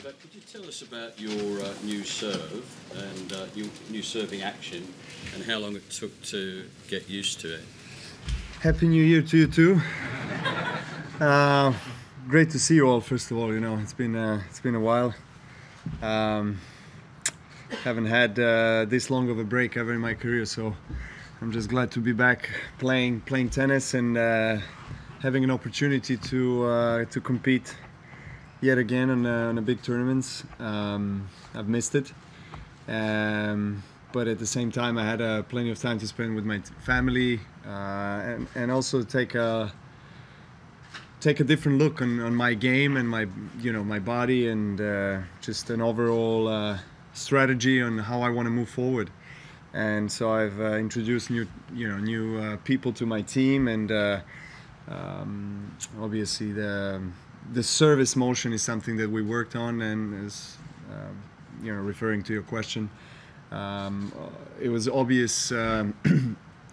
Novak, could you tell us about your new serve and new serving action, and how long it took to get used to it? Happy New Year to you too. Great to see you all. First of all, you know it's been a while. Haven't had this long of a break ever in my career, so I'm just glad to be back playing tennis and having an opportunity to compete yet again on a big tournaments. I've missed it, but at the same time I had plenty of time to spend with my family and also take a different look on my game and my body and just an overall strategy on how I want to move forward. And so I've introduced new people to my team, and obviously the service motion is something that we worked on, and is referring to your question, it was obvious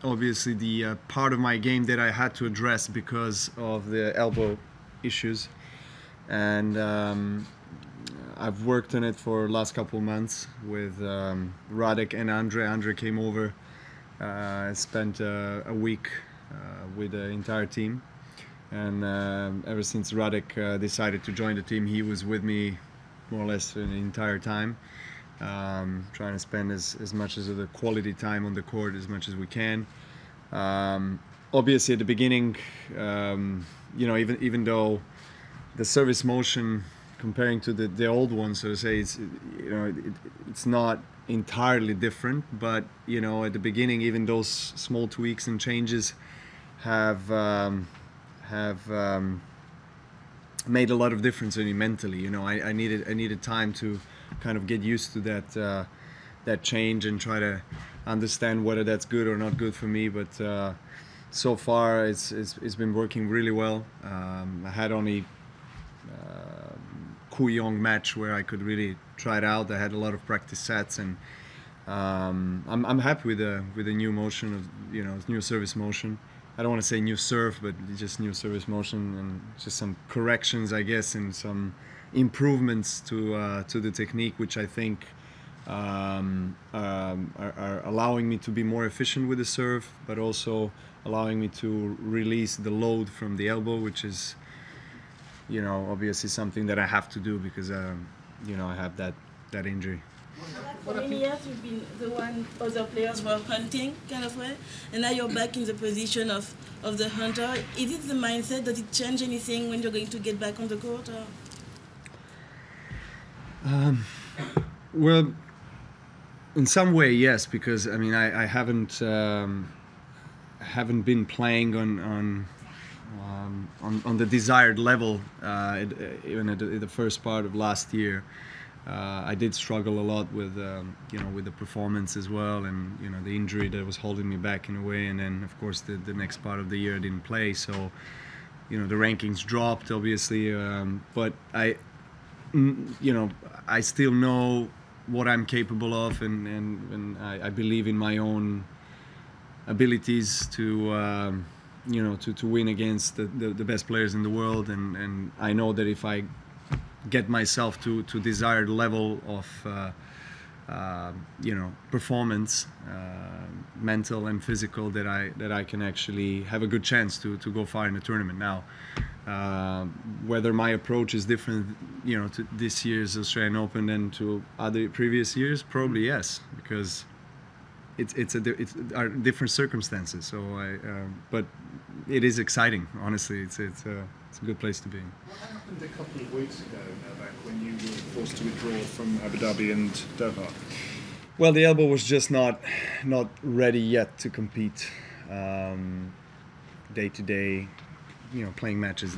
obviously the part of my game that I had to address because of the elbow issues, and I've worked on it for the last couple of months with Radek and Andre. Andre came over, spent a week with the entire team, and ever since Radek decided to join the team, he was with me more or less the entire time, trying to spend as much of the quality time on the court as much as we can. Obviously at the beginning, even though the service motion comparing to the old one, so to say, it's not entirely different, but at the beginning even those small tweaks and changes have made a lot of difference in me mentally. I needed time to kind of get used to that change and try to understand whether that's good or not good for me. But so far it's been working really well. I had only Kuyong match where I could really try it out. I had a lot of practice sets, and I'm happy with the new motion of new service motion. I don't want to say new serve, but just new service motion, and just some corrections, I guess, and some improvements to the technique, which I think are allowing me to be more efficient with the serve, but also allowing me to release the load from the elbow, which is obviously something that I have to do because I have that injury. For many years you've been the one other players were hunting kind of way, and now you're back in the position of the hunter. Is it the mindset? Does it change anything when you're going to get back on the court? Well, in some way, yes, because I haven't been playing on the desired level even at the first part of last year. I did struggle a lot with the performance as well, and the injury that was holding me back in a way, and then of course the next part of the year I didn't play, so the rankings dropped obviously, but I still know what I'm capable of, and I believe in my own abilities to to win against the best players in the world, and I know that if I get myself to desired level of performance, mental and physical, that I can actually have a good chance to go far in the tournament. Now, whether my approach is different, to this year's Australian Open than to other previous years, probably yes, because it's different circumstances. So but it is exciting. Honestly, it's a good place to be. What happened a couple of weeks ago, Novak, when you were forced to withdraw from Abu Dhabi and Doha? Well, the elbow was just not ready yet to compete day to day, playing matches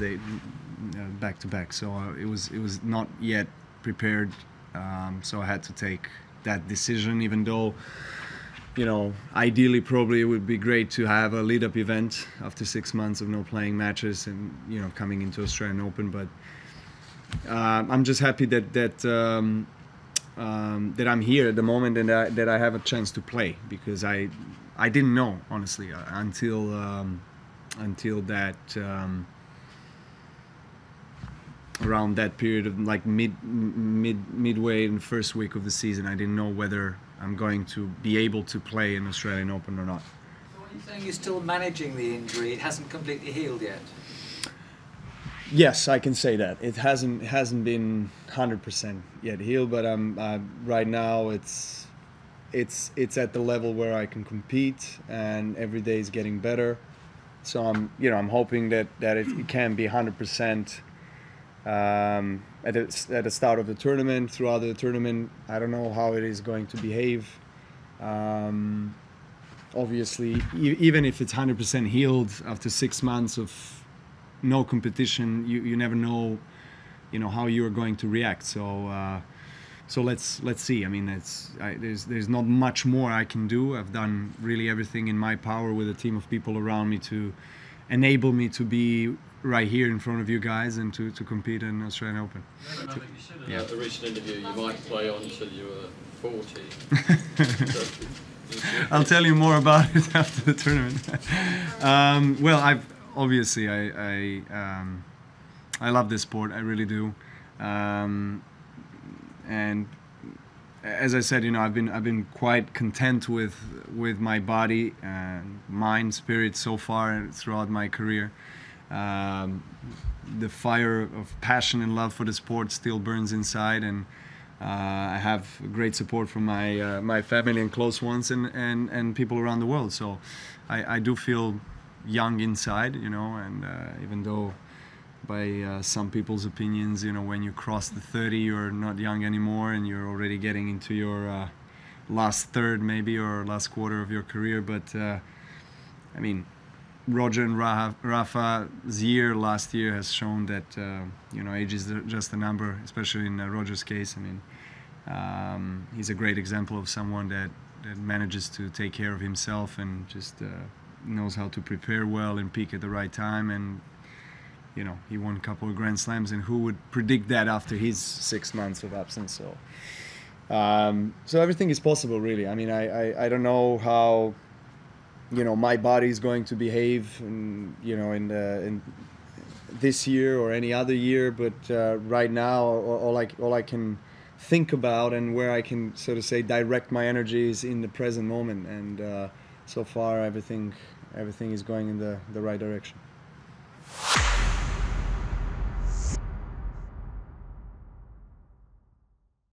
back to back. So it was not yet prepared. So I had to take that decision, even though ideally probably it would be great to have a lead-up event after 6 months of no playing matches and coming into Australian Open. But I'm just happy that I'm here at the moment, and that I have a chance to play, because I didn't know, honestly, until that around that period of like midway in the first week of the season, I didn't know whether I'm going to be able to play in Australian Open or not. So when you're saying you're still managing the injury, it hasn't completely healed yet? Yes, I can say that. It hasn't been 100% yet healed, but right now it's at the level where I can compete, and every day is getting better. So I'm hoping that it can be 100% at the start of the tournament. Throughout the tournament, I don't know how it is going to behave. Obviously, even if it's 100% healed after 6 months of no competition, you never know, how you are going to react. So let's see. I mean, there's not much more I can do. I've done really everything in my power with a team of people around me to enable me to be right here in front of you guys and to compete in Australian Open. You said in a recent interview you might play on until you were 40. I'll tell you more about it after the tournament. Well, I love this sport. I really do. And as I said, I've been quite content with my body and mind, spirit so far throughout my career. The fire of passion and love for the sport still burns inside, and I have great support from my family and close ones and people around the world. So I do feel young inside, and even though by some people's opinions, when you cross the 30, you're not young anymore, and you're already getting into your last third, maybe, or last quarter of your career. But I mean, Roger and Rafa's year last year has shown that age is just a number, especially in Roger's case. I mean, he's a great example of someone that manages to take care of himself and just knows how to prepare well and peak at the right time. And he won a couple of Grand Slams, and who would predict that after his 6 months of absence? So everything is possible, really. I mean, I don't know how my body is going to behave in this year or any other year, but right now all I can think about and where I can sort of say direct my energies in the present moment, and so far everything is going in the right direction.